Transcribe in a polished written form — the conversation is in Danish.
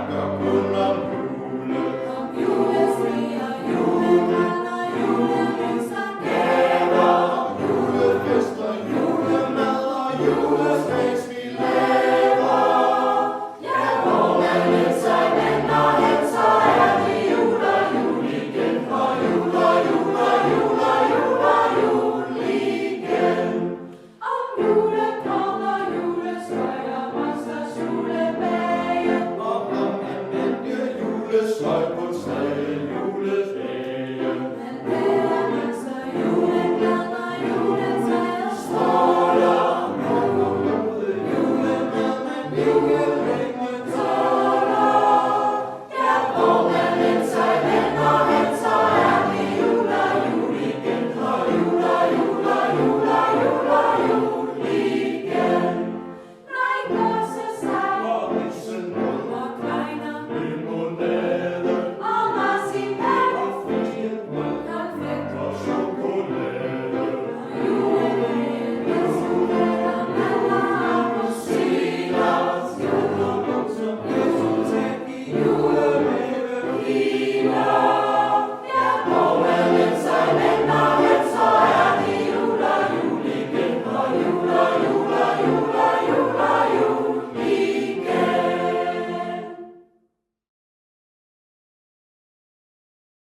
snakker kun om jule. Om julefrier, julegraner, julelyser, Gaver, julefester, julemad og julespas vi laver. Ja, hvor man end sig vender hen, så er det jul og jul igen. Og jul og jul og jul og jul og jul igen. om julekort og julestøj og monsters julebage. Og om at vælge julestøj på træet.